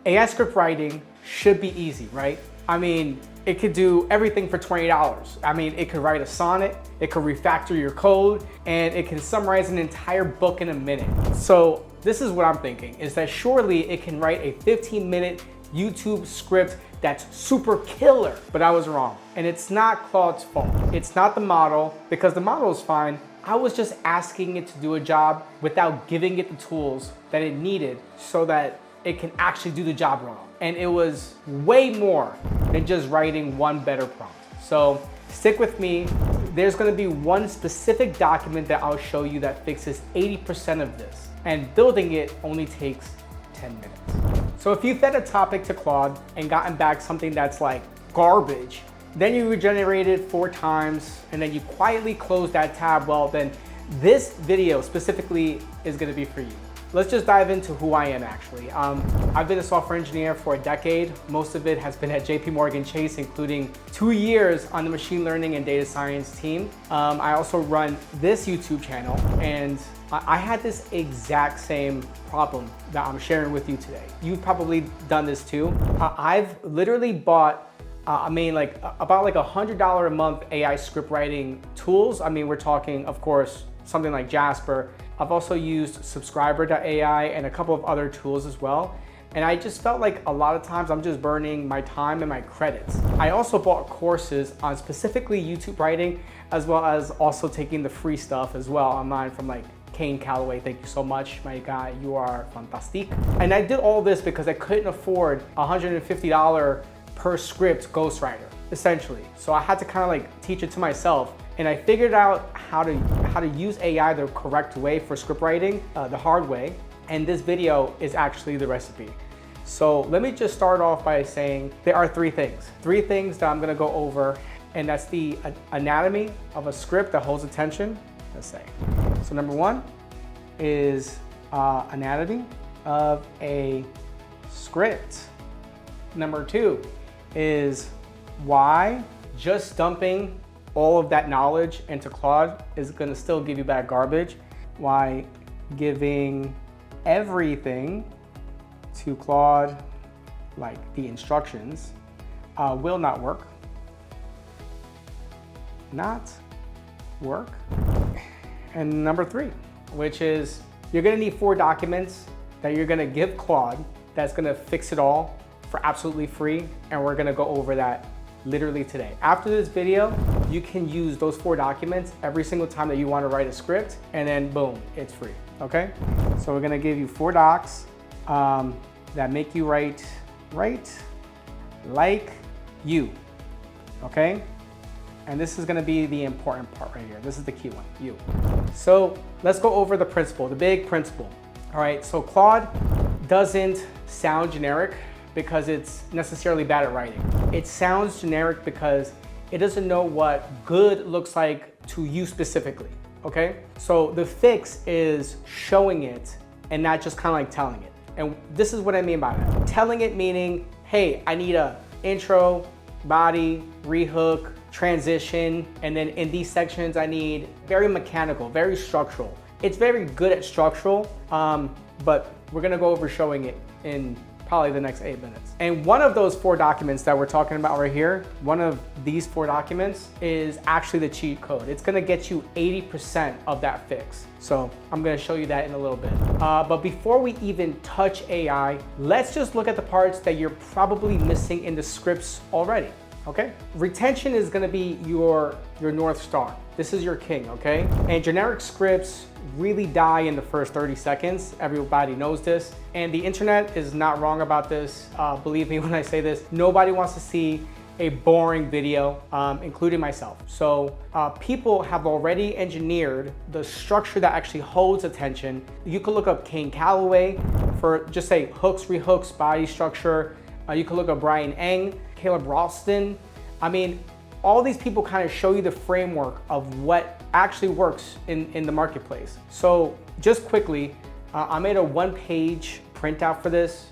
AI script writing should be easy, right? I mean, it could do everything for $20. I mean, it could write a sonnet, it could refactor your code, and it can summarize an entire book in a minute. So this is what I'm thinking, is that surely it can write a 15-minute YouTube script that's super killer, but I was wrong. And it's not Claude's fault. It's not the model, because the model is fine. I was just asking it to do a job without giving it the tools that it needed so that it can actually do the job wrong. And it was way more than just writing one better prompt. So stick with me. There's gonna be one specific document that I'll show you that fixes 80% of this. And building it only takes 10 minutes. So if you fed a topic to Claude and gotten back something that's like garbage, then you regenerate it 4 times and then you quietly close that tab, well then this video specifically is gonna be for you. Let's just dive into who I am actually. I've been a software engineer for a decade. Most of it has been at JP Chase, including 2 years on the machine learning and data science team. I also run this YouTube channel, and I had this exact same problem that I'm sharing with you today. You've probably done this too. I've literally bought about like $100 a month AI script writing tools. I mean, we're talking, of course, something like Jasper. I've also used subscriber.ai and a couple of other tools as well. And I just felt like a lot of times I'm just burning my time and my credits. I also bought courses on specifically YouTube writing, as well as also taking the free stuff as well online from like Kane Calloway. Thank you so much, my guy. You are fantastic. And I did all this because I couldn't afford $150 per script ghostwriter, essentially. So I had to kind of like teach it to myself. And I figured out how to use AI the correct way for script writing, the hard way. And this video is actually the recipe. So let me just start off by saying there are 3 things. 3 things that I'm gonna go over, and that's the anatomy of a script that holds attention, let's say. So number 1 is anatomy of a script. Number 2 is why just dumping all of that knowledge into Claude is gonna still give you back garbage. Why giving everything to Claude, like the instructions, will not work. Not work. And number 3, which is you're gonna need 4 documents that you're gonna give Claude that's gonna fix it all for absolutely free. And we're gonna go over that literally today. After this video, you can use those 4 documents every single time that you want to write a script, and then boom, it's free, okay? So we're gonna give you 4 docs that make you write like you, okay? And this is gonna be the important part right here. This is the key one, you. So let's go over the principle, the big principle. All right, so Claude doesn't sound generic because it's necessarily bad at writing. It sounds generic because it doesn't know what good looks like to you specifically, okay? So the fix is showing it and not just kind of like telling it. And this is what I mean by that. Telling it meaning, hey, I need a intro, body, rehook, transition, and then in these sections I need very mechanical, very structural. It's very good at structural, but we're gonna go over showing it in probably the next 8 minutes. And one of those 4 documents that we're talking about right here, one of these 4 documents is actually the cheat code. It's gonna get you 80% of that fix. So I'm gonna show you that in a little bit. But before we even touch AI, let's just look at the parts that you're probably missing in the scripts already, okay? Retention is gonna be your North Star. This is your king, okay? And generic scripts really die in the first 30 seconds. Everybody knows this. And the internet is not wrong about this. Believe me when I say this, nobody wants to see a boring video, including myself. So people have already engineered the structure that actually holds attention. You can look up Kane Calloway for just say hooks, rehooks, body structure. You can look up Brian Eng, Caleb Ralston. I mean, all these people kind of show you the framework of what actually works in the marketplace. So just quickly, I made a 1-page printout for this.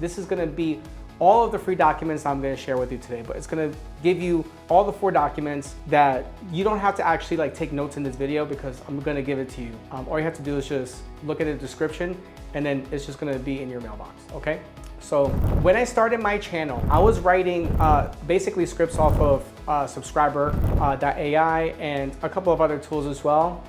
This is gonna be all of the free documents I'm gonna share with you today, but it's gonna give you all the 4 documents that you don't have to actually like take notes in this video because I'm gonna give it to you. All you have to do is just look at the description and then it's just gonna be in your mailbox, okay? So when I started my channel, I was writing basically scripts off of Subscriber.ai and a couple of other tools as well,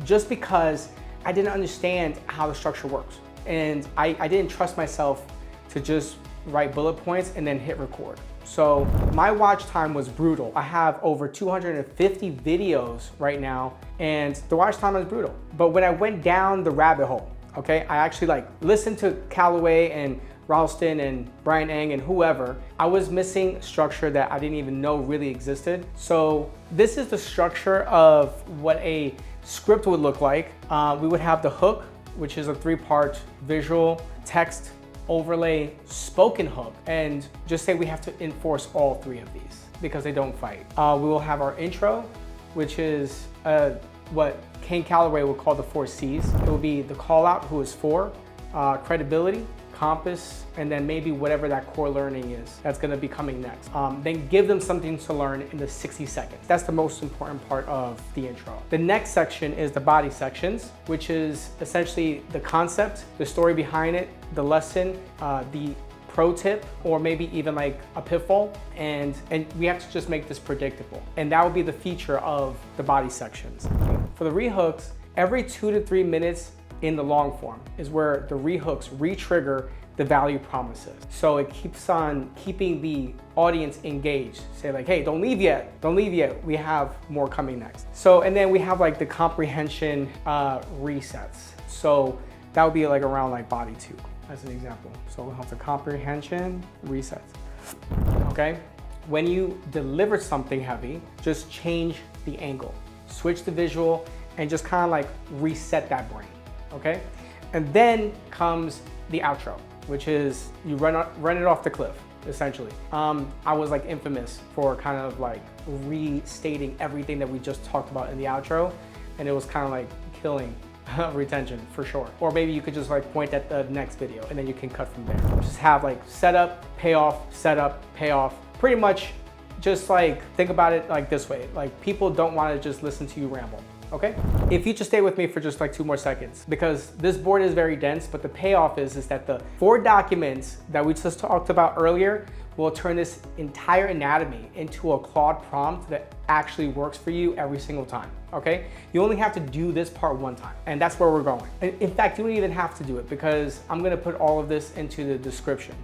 just because I didn't understand how the structure works. And I didn't trust myself to just write bullet points and then hit record. So my watch time was brutal. I have over 250 videos right now, and the watch time is brutal. But when I went down the rabbit hole, okay, I actually like listened to Calloway and Ralston and Brian Eng and whoever, I was missing structure that I didn't even know really existed. So this is the structure of what a script would look like. We would have the hook, which is a 3-part visual, text, overlay, spoken hook, and just say we have to enforce all 3 of these because they don't fight. We will have our intro, which is what Kane Calloway would call the 4 C's. It will be the call out, who is 4, credibility, compass, and then maybe whatever that core learning is that's gonna be coming next. Then give them something to learn in the 60 seconds. That's the most important part of the intro. The next section is the body sections, which is essentially the concept, the story behind it, the lesson, the pro tip, or maybe even like a pitfall, and we have to just make this predictable. And that will be the feature of the body sections. For the rehooks, every 2 to 3 minutes in the long form is where the rehooks re-trigger the value promises. So it keeps on keeping the audience engaged. Say like, hey, don't leave yet, don't leave yet. We have more coming next. So, and then we have like the comprehension resets. So that would be like around like body 2 as an example. So we'll have the comprehension resets, okay? When you deliver something heavy, just change the angle, switch the visual, and just kind of like reset that brain. Okay, and then comes the outro, which is you run it off the cliff, essentially. I was like infamous for kind of like restating everything that we just talked about in the outro, and it was kind of like killing retention for sure. Or maybe you could just like point at the next video and then you can cut from there. Just have like setup, payoff, setup, payoff. Pretty much just like think about it like this way. Like people don't want to just listen to you ramble. Okay? If you just stay with me for just like 2 more seconds, because this board is very dense, but the payoff is that the 4 documents that we just talked about earlier will turn this entire anatomy into a Claude prompt that actually works for you every single time, okay? You only have to do this part 1 time, and that's where we're going. In fact, you don't even have to do it because I'm gonna put all of this into the description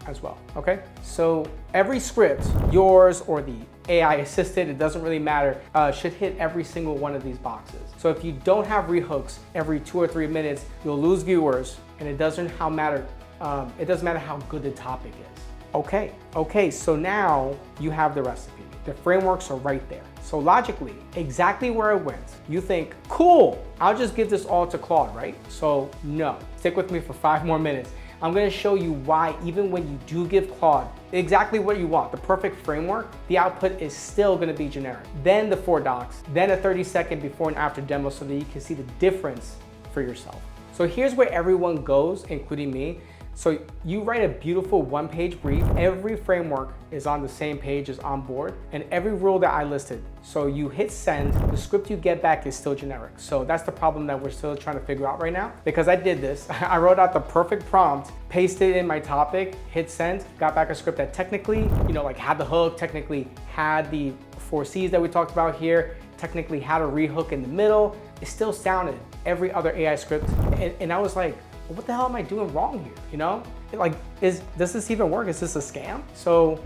as well, okay? So every script, yours or the AI assisted, it doesn't really matter, should hit every single one of these boxes. So if you don't have rehooks every 2 or 3 minutes, you'll lose viewers, and it doesn't matter how good the topic is. Okay, so now you have the recipe. The frameworks are right there. So logically, exactly where it went, you think, cool, I'll just give this all to Claude, right? So no, stick with me for 5 more minutes. I'm gonna show you why even when you do give Claude exactly what you want, the perfect framework, the output is still gonna be generic. Then the 4 docs, then a 30-second before and after demo so that you can see the difference for yourself. So here's where everyone goes, including me. So you write a beautiful 1-page brief. Every framework is on the same page as on board, and every rule that I listed. So you hit send, the script you get back is still generic. So that's the problem that we're still trying to figure out right now. Because I did this, I wrote out the perfect prompt, pasted in my topic, hit send, got back a script that technically, like had the hook, technically had the 4 C's that we talked about here, technically had a rehook in the middle. It still sounded every other AI script. And I was like, what the hell am I doing wrong here? Like, does this even work? Is this a scam? So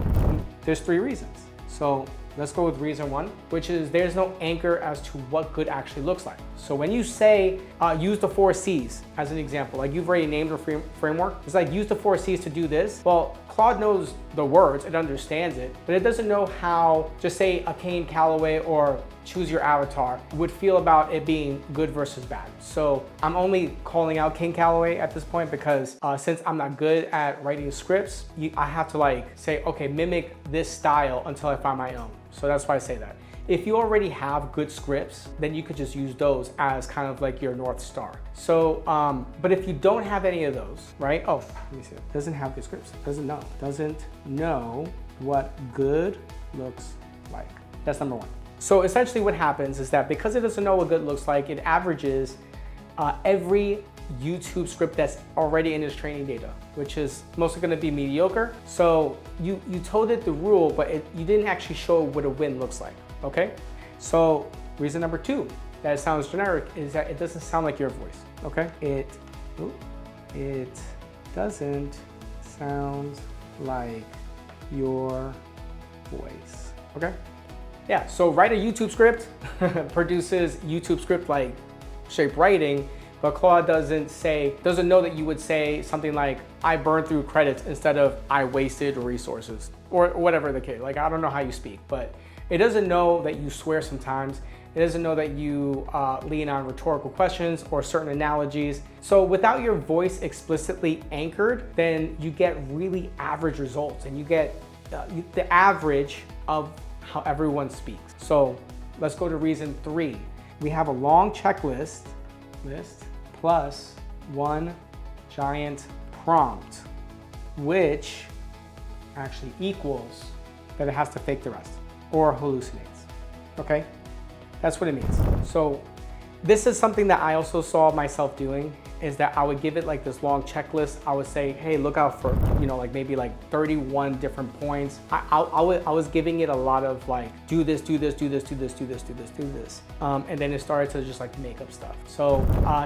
there's 3 reasons. So let's go with reason 1, which is there's no anchor as to what good actually looks like. So when you say, use the 4 C's as an example, like you've already named a framework, it's like use the 4 C's to do this. Well, Claude knows the words, it understands it, but it doesn't know how, just say a Kane Calloway or choose your avatar would feel about it being good versus bad. So I'm only calling out Kane Calloway at this point because since I'm not good at writing scripts, I have to like say, okay, mimic this style until I find my own. So that's why I say that. If you already have good scripts, then you could just use those as kind of like your North Star. So, but if you don't have any of those, right? Oh, let me see. Doesn't have good scripts. Doesn't know what good looks like. That's number 1. So essentially what happens is that because it doesn't know what good looks like, it averages every YouTube script that's already in his training data, which is mostly gonna be mediocre. So you told it the rule, but you didn't actually show what a win looks like, okay? So reason number 2 that it sounds generic is that it doesn't sound like your voice, okay? It doesn't sound like your voice, okay? Yeah, so write a YouTube script produces YouTube script like shape writing, but Claude doesn't know that you would say something like, I burned through credits instead of I wasted resources, or whatever the case. Like, I don't know how you speak, but it doesn't know that you swear sometimes. It doesn't know that you lean on rhetorical questions or certain analogies. So without your voice explicitly anchored, then you get really average results, and you get the average of how everyone speaks. So let's go to reason 3. We have a long checklist plus one giant prompt, which actually equals that it has to fake the rest or hallucinates, okay? That's what it means. So this is something that I also saw myself doing, is that I would give it like this long checklist. I would say, hey, look out for, like maybe like 31 different points. I was giving it a lot of like, do this, do this, do this, do this, do this, do this, do this. And then it started to just like make up stuff. So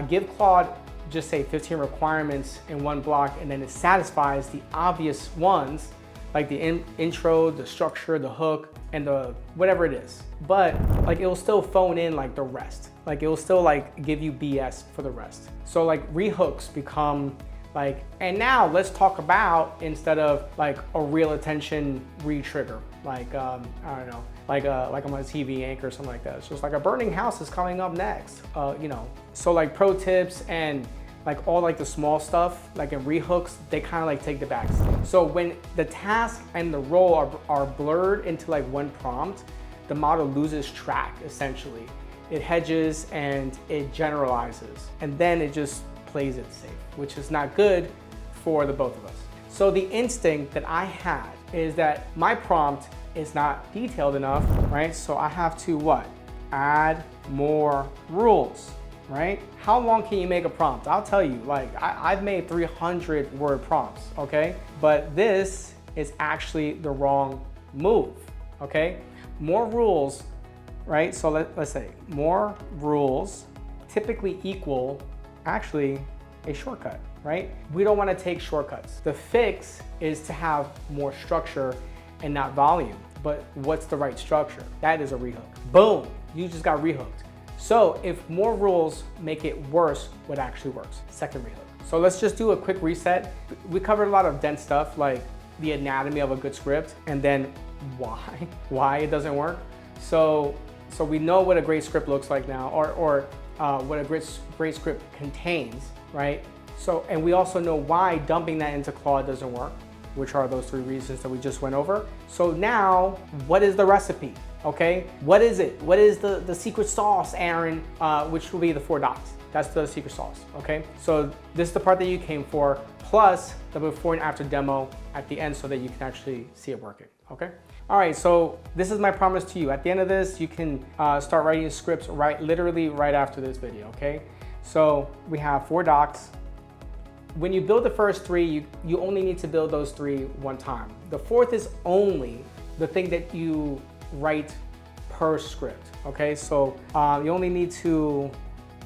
give Claude, just say 15 requirements in one block, and then it satisfies the obvious ones, like the intro, the structure, the hook, and the whatever it is. But like it will still phone in like the rest. Like it will still like give you BS for the rest. So like rehooks become like, and now let's talk about, instead of like a real attention re-trigger. Like, I don't know, like I'm on a TV anchor or something like that. It's just like a burning house is coming up next, So like pro tips and like all like the small stuff, like in rehooks, they kind of like take the backs. So when the task and the role are blurred into like one prompt, the model loses track essentially. It hedges and it generalizes, and then it just plays it safe, which is not good for the both of us. So the instinct that I had is that my prompt is not detailed enough, right? So I have to what? Add more rules, right? How long can you make a prompt? I'll tell you, like I've made 300 word prompts, okay? But this is actually the wrong move, okay? More rules, right? So let's say more rules typically equal actually a shortcut, right? We don't want to take shortcuts. The fix is to have more structure and not volume. But what's the right structure? That is a rehook. Boom, you just got rehooked. So if more rules make it worse, what actually works? Second rehook. So let's just do a quick reset. We covered a lot of dense stuff, like the anatomy of a good script, and then why it doesn't work. So we know what a great script looks like now, or what a great script contains, right? So, and we also know why dumping that into Claude doesn't work, which are those 3 reasons that we just went over. So now, what is the recipe, okay? What is it? What is the secret sauce, Aaron? Which will be the 4 dots. That's the secret sauce, okay? So this is the part that you came for, plus the before and after demo at the end so that you can actually see it working, okay? All right, so this is my promise to you. At the end of this, you can start writing scripts literally right after this video, okay? So we have 4 docs. When you build the first 3, you only need to build those 3 one time. The 4th is only the thing that you write per script, okay? So you only need to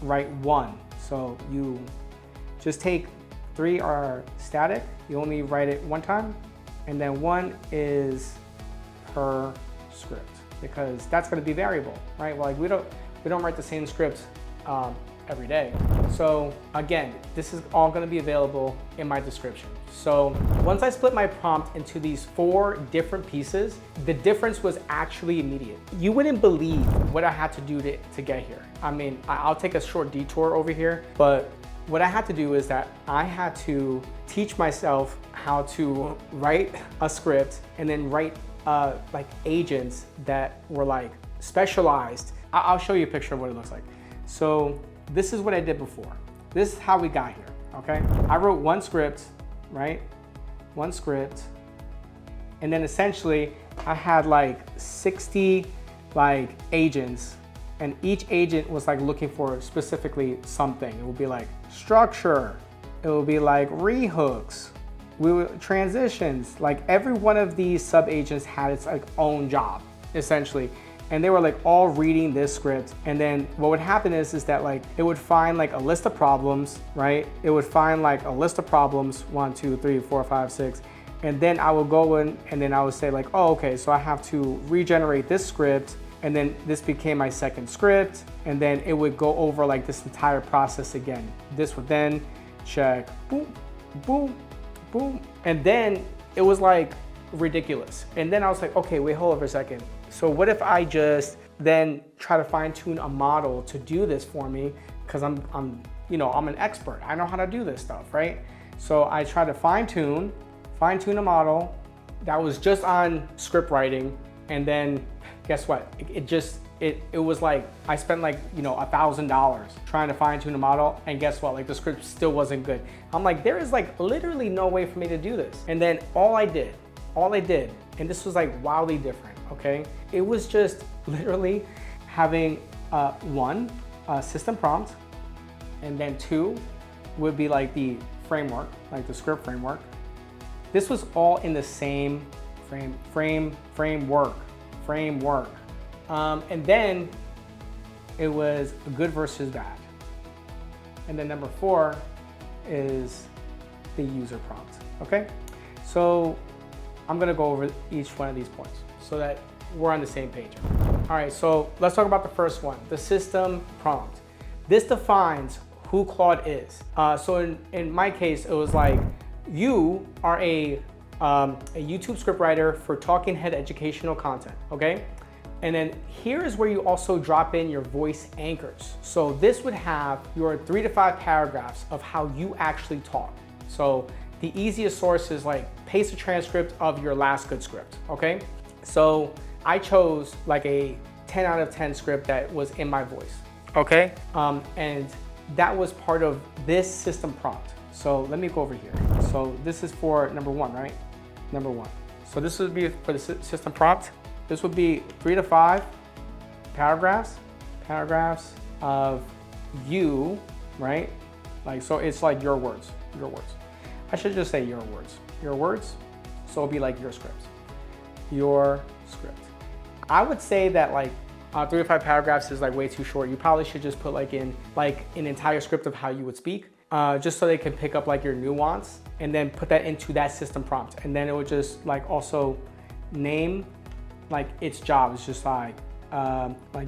write 1. So you just take 3 are static, you only write it 1 time, and then 1 is per script, because that's going to be variable, right? Well, like we don't write the same script every day. So again, this is all going to be available in my description. So once I split my prompt into these 4 different pieces, the difference was actually immediate. You wouldn't believe what I had to do to get here. I mean, I'll take a short detour over here, but what I had to do is that I had to teach myself how to write a script and then write like agents that were like specialized. I'll show you a picture of what it looks like. So this is what I did before. This is how we got here, okay? I wrote 1 script, right? 1 script. And then essentially I had like 60 like agents and each agent was like looking for specifically something. It would be like structure, it would be like rehooks, transitions. Like every one of these sub agents had its like own job essentially. And they were like all reading this script. And then what would happen is that like it would find like a list of problems, right? It would find like a list of problems, 1, 2, 3, 4, 5, 6. And then I would go in and then I would say like, oh, okay, so I have to regenerate this script. And then this became my second script. And then it would go over like this entire process again. This would then check, boom, boom, boom. And then it was like ridiculous. And then I was like, okay, wait, hold on for a second. So what if I just then try to fine tune a model to do this for me? Because I'm an expert. I know how to do this stuff, right? So I try to fine tune a model that was just on script writing. And then guess what? It was like, I spent like, $1,000 trying to fine tune a model. And guess what? Like the script still wasn't good. I'm like, there is like literally no way for me to do this. And then all I did, and this was like wildly different, okay? It was just literally having one, system prompt, and then 2 would be like the framework, like the script framework. This was all in the same framework. And then it was good versus bad. And then number 4 is the user prompt, okay? So I'm gonna go over each one of these points so that we're on the same page. All right, so let's talk about the first one, the system prompt. This defines who Claude is. So in my case, it was like, you are a YouTube scriptwriter for talking head educational content, okay? And then here is where you also drop in your voice anchors. So this would have your 3 to 5 paragraphs of how you actually talk. So the easiest source is like paste a transcript of your last good script, okay? So I chose like a 10 out of 10 script that was in my voice, okay? And that was part of this system prompt. So let me go over here. So this is for number 1, right? Number 1. So this would be for the system prompt. This would be 3 to 5 paragraphs of you, right? Like, so it's like your words. I should just say your words. So it'll be like your script. I would say that like 3 to 5 paragraphs is like way too short. You probably should just put like in like an entire script of how you would speak, just so they can pick up like your nuance and then put that into that system prompt. And then it would just like also name like its job. It's just like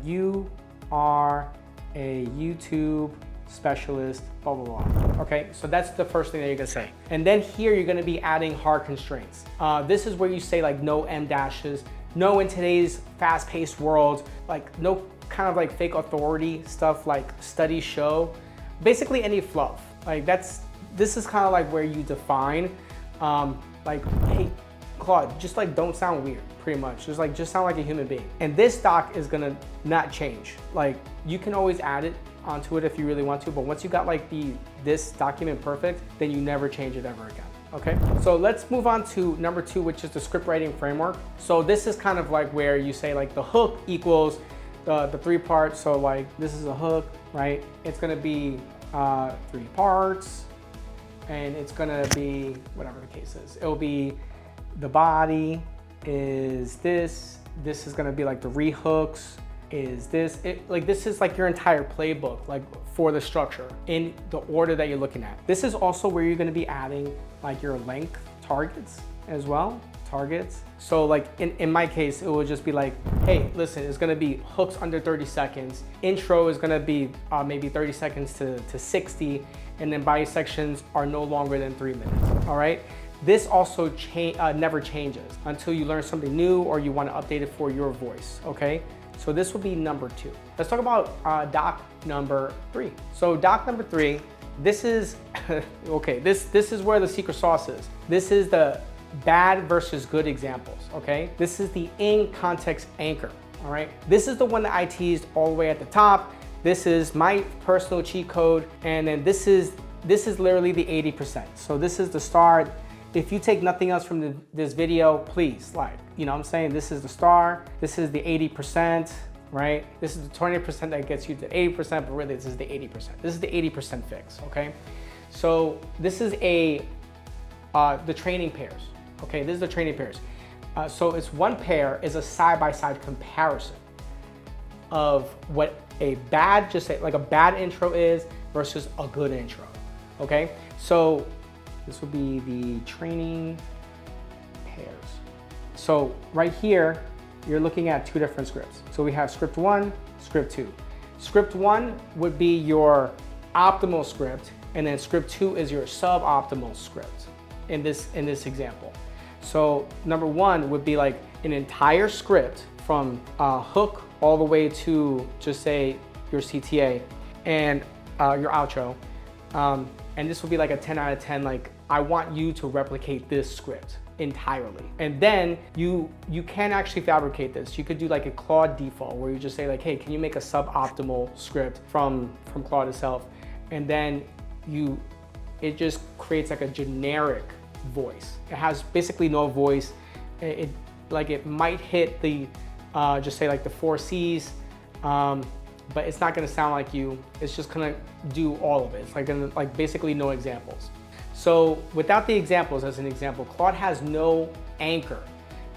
you are a YouTube specialist, blah, blah, blah. Okay, so that's the first thing that you're gonna say. And then here you're gonna be adding hard constraints. This is where you say like no M dashes, no in today's fast-paced world, like no kind of like fake authority stuff like studies show. Basically any fluff. Like this is kind of like where you define like, hey, Claude, just like don't sound weird, pretty much. Just sound like a human being. And this doc is gonna not change. Like you can always add it onto it if you really want to, but once you got like this document perfect, then you never change it ever again, okay? So let's move on to number 2, which is the script writing framework. So this is kind of like where you say like the hook equals the 3 parts. So like this is a hook, right? It's gonna be 3 parts, and it's gonna be whatever the case is. It'll be the body is this is gonna be like the rehooks is this. This is like your entire playbook, like for the structure in the order that you're looking at. This is also where you're gonna be adding like your length targets as well, So like in my case, it will just be like, hey, listen, it's gonna be hooks under 30 seconds. Intro is gonna be maybe 30 seconds to 60, and then body sections are no longer than 3 minutes, all right? This also never changes until you learn something new or you wanna update it for your voice, okay? So this will be number 2. Let's talk about doc number 3. So doc number 3, this is, okay, this is where the secret sauce is. This is the bad versus good examples, okay? This is the in context anchor, all right? This is the one that I teased all the way at the top. This is my personal cheat code, and then this is literally the 80%. So this is the star. If you take nothing else from this video, please, like, you know what I'm saying? This is the star, this is the 80%, right? This is the 20% that gets you to 80%, but really this is the 80%. This is the 80% fix, okay? So this is the training pairs, okay? This is the training pairs. So it's one pair is a side-by-side comparison of what a bad, just say like a bad intro is versus a good intro, okay? So this will be the training pairs. So right here, you're looking at two different scripts. So we have script 1, script 2. Script 1 would be your optimal script, and then script 2 is your suboptimal script in this example. So number 1 would be like an entire script from hook all the way to just say your CTA and your outro. And this would be like a 10 out of 10, like I want you to replicate this script entirely. And then you can actually fabricate this. You could do like a Claude default where you just say like, hey, can you make a suboptimal script from Claude itself? And then it just creates like a generic voice. It has basically no voice. It might hit the, just say like the 4 C's, but it's not gonna sound like you. It's just gonna do all of it. It's like basically no examples. So without the examples, as an example, Claude has no anchor.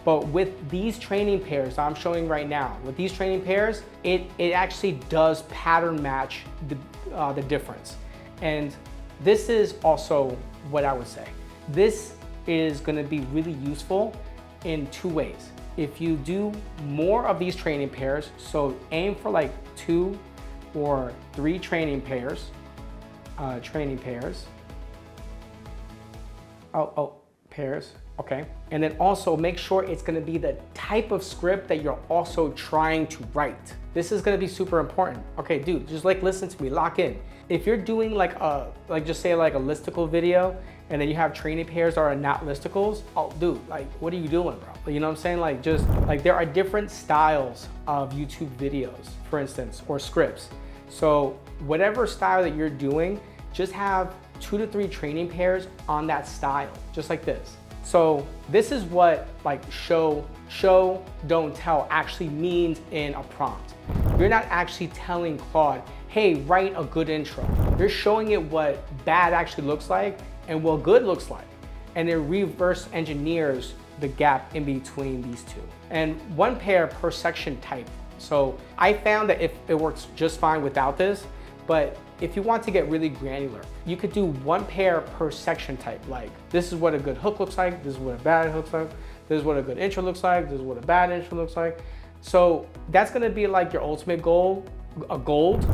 But with these training pairs I'm showing right now, with these training pairs, it actually does pattern match the difference. And this is also what I would say. This is gonna be really useful in 2 ways. If you do more of these training pairs, so aim for like 2 or 3 training pairs, pairs, okay. And then also make sure it's gonna be the type of script that you're also trying to write. This is gonna be super important. Okay, dude, just like listen to me, lock in. If you're doing like just say like a listicle video, and then you have training pairs that are not listicles, oh dude, like what are you doing, bro? You know what I'm saying? Like just like there are different styles of YouTube videos, for instance, or scripts. So whatever style that you're doing, just have 2 to 3 training pairs on that style, just like this. So this is what like show, don't tell actually means in a prompt. You're not actually telling Claude, hey, write a good intro. You're showing it what bad actually looks like and what good looks like. And it reverse engineers the gap in between these two. And 1 pair per section type. So I found that if it works just fine without this, but if you want to get really granular, you could do 1 pair per section type. Like this is what a good hook looks like, this is what a bad hook looks like, this is what a good intro looks like, this is what a bad intro looks like. So that's gonna be like your ultimate goal, a gold.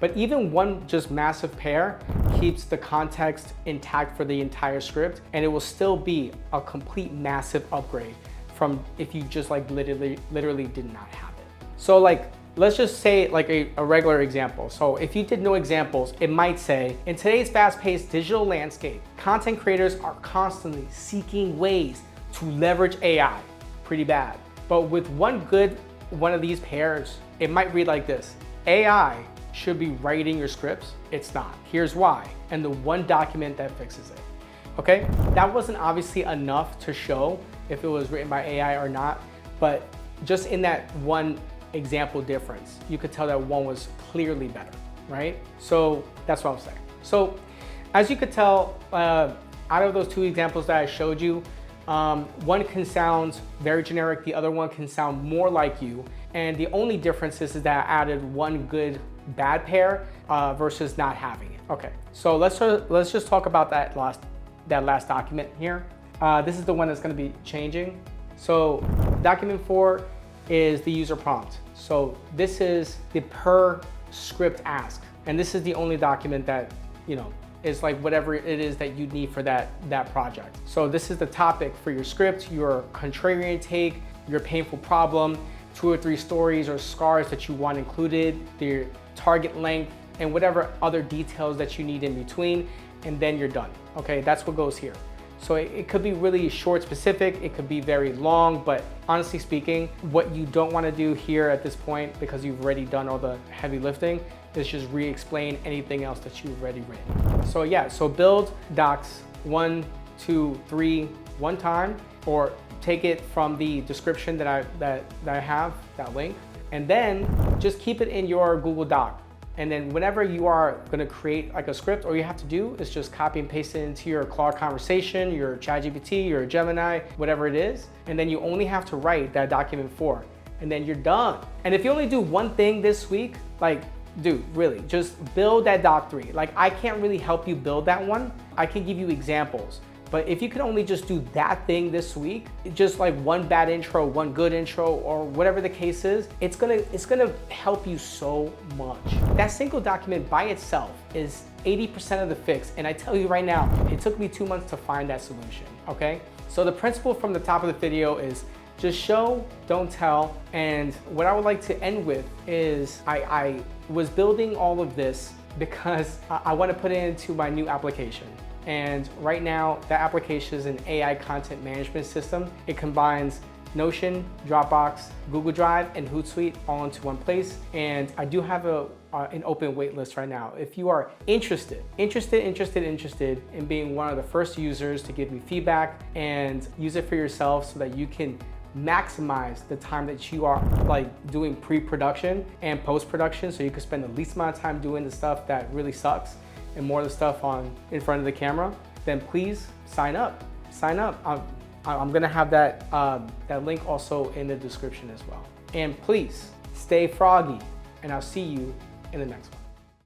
But even 1 just massive pair keeps the context intact for the entire script, and it will still be a complete massive upgrade from if you just like literally did not have it. So like, let's just say like a regular example. So if you did no examples, it might say, in today's fast-paced digital landscape, content creators are constantly seeking ways to leverage AI. Pretty bad. But with one of these pairs, it might read like this: AI should be writing your scripts. It's not. Here's why. And the 1 document that fixes it. Okay? That wasn't obviously enough to show if it was written by AI or not, but just in that 1 example difference, you could tell that 1 was clearly better, right? So that's what I'm saying. So as you could tell, out of those 2 examples that I showed you, 1 can sound very generic, the other one can sound more like you. And the only difference is that I added 1 good bad pair versus not having it. Okay, so let's just talk about that last document here. This is the one that's gonna be changing. So document 4 is the user prompt. So this is the per script ask. And this is the only document that, you know, is like whatever it is that you need for that project. So this is the topic for your script, your contrarian take, your painful problem, 2 or 3 stories or scars that you want included, the target length, and whatever other details that you need in between, and then you're done. Okay, that's what goes here. So it could be really short specific, it could be very long, but honestly speaking, what you don't want to do here at this point, because you've already done all the heavy lifting, is just re-explain anything else that you've already written. So yeah, so build docs 1, 2, 3 1 time, or take it from the description that I have, that link, and then just keep it in your Google Doc. And then whenever you are gonna create like a script, all you have to do is just copy and paste it into your Claude conversation, your ChatGPT, your Gemini, whatever it is. And then you only have to write that document 4, and then you're done. And if you only do one thing this week, like, dude, really, just build that Doc 3. Like, I can't really help you build that one. I can give you examples. But if you can only just do that thing this week, just like one bad intro, one good intro, or whatever the case is, it's gonna help you so much. That single document by itself is 80% of the fix. And I tell you right now, it took me 2 months to find that solution, okay? So the principle from the top of the video is just show, don't tell. And what I would like to end with is I was building all of this because I want to put it into my new application. And right now, that application is an AI content management system. It combines Notion, Dropbox, Google Drive, and Hootsuite all into one place. And I do have an open wait list right now. If you are interested in being one of the first users to give me feedback and use it for yourself so that you can maximize the time that you are like doing pre-production and post-production, so you can spend the least amount of time doing the stuff that really sucks and more of the stuff in front of the camera, then please sign up. Sign up. I'm gonna have that link also in the description as well. And please stay froggy, and I'll see you in the next one.